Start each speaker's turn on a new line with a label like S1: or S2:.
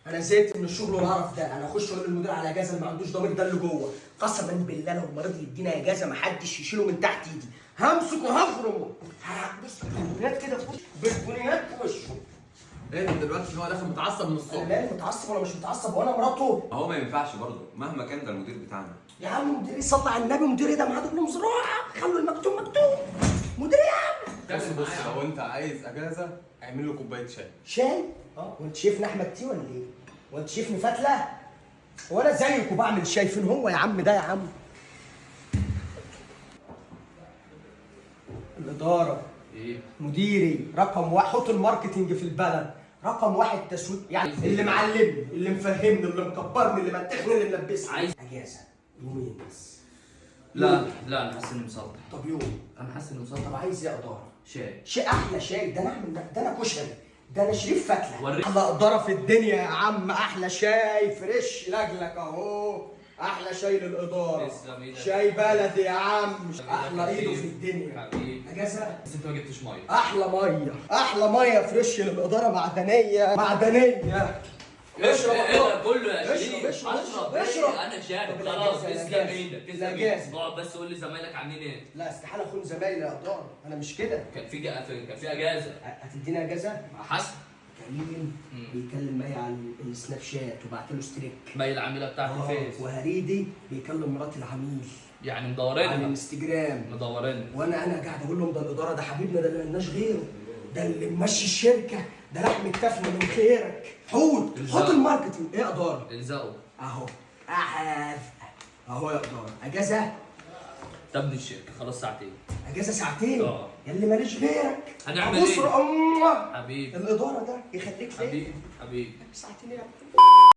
S1: انا زهقت من الشغل والقرف ده. انا اخش اقول للمدير على اجازه اللي ما عندوش ضمير ده اللي جوه. قسما بالله لو المريض يدينا اجازه ما حدش يشيله من تحت ايدي. همسك وهفرمه. بص بالبنيات كده في وشه، بالبنيات في وشه.
S2: ايه ده دلوقتي ان هو داخل متعصب من
S1: انا
S2: الصبح؟
S1: مالي متعصب ولا مش متعصب وانا مراته؟
S2: هو ما ينفعش برضه مهما كان ده المدير بتاعنا.
S1: يا عم مدير صلى على النبي. مدير ايه ده؟ معاه دبلوم زراعه. خلوا المكتوب مكتوب. مدير يا عم.
S3: بص لو انت عايز اجازه اعمل له كوبايه شاي.
S1: شاي؟ وانت شايفني احمد تي ولا ايه؟ وانت شايفني فتله؟ وانا زيك وبعمل شاي. فين هو يا عم ده يا عم؟ الاداره.
S4: ايه؟
S1: مديري رقم واحد. حط الماركتنج في البلد رقم واحد تسويق. يعني اللي معلمني، اللي مفهمني، اللي مكبرني، اللي متخني، اللي ملبسني.
S4: عايز
S1: اجازه يومين بس.
S4: لا لا انا حاسس اني مسطح.
S1: طب يوم.
S4: انا حاسس اني
S1: طب
S4: مسطح.
S1: عايز ايه اداره؟
S4: شاي.
S1: شيء احلى شاي. ده انا اعمل ده انا كشري. ده انا شريف فتله.
S4: وريني.
S1: احلى اداره في الدنيا يا عم. احلى شاي فريش لجلك اهو. احلى شاي للاداره.
S4: تسلم ايدك.
S1: شاي بلدي يا عم.
S4: تسلم
S1: احلى
S4: ايدك يا
S1: ايده في
S4: حبيبي.
S1: الدنيا.
S4: حبيبي.
S1: اجازه.
S4: بس انت ما جبتش ميه.
S1: احلى ميه. احلى ميه فريش للاداره. معدنيه معدنيه.
S4: اشرب ايه ده كله يا
S1: اشرب،
S4: شريف؟
S1: اشرب،
S4: اشرب
S1: اشرب.
S4: ايه؟ انا شارب
S1: طب
S4: خلاص.
S1: الأجازة،
S4: تسلم
S1: الأجازة.
S4: ايدك تسلم
S1: الأجازة.
S4: ايدك. اقعد بس قول لي زمايلك عاملين ايه؟
S1: لا استحاله اكون زمايلي يا اداره. انا مش كده.
S4: كان في اجازه.
S1: هتديني اجازه؟
S4: مع حسن.
S1: كريم بيكلم مي على السناب شات وبعت له ستريك.
S4: مي العميله بتاعت الفيس.
S1: وهريدي بيكلم مرات العميل
S4: يعني
S1: على
S4: مدورينها.
S1: الانستجرام.
S4: مدورينها.
S1: وانا قاعد اقول لهم ده الاداره، ده حبيبنا، ده اللي مالناش غيره، ده اللي ممشي الشركه، ده لحم التفنه من خيرك. حط الماركتنج. ايه يا اداره؟
S4: الزقوا.
S1: اهو. اهو يا اداره. اجازه.
S4: تبني الشركه خلاص ساعتين.
S1: اجازه ساعتين.
S4: اه.
S1: يا اللي ماليش غيرك.
S4: هنعمل
S1: أبص
S4: ايه؟
S1: أمه.
S4: حبيبي.
S1: الاداره ده يخليك فين؟
S4: حبيبي حبيبي.
S1: ساعتين يا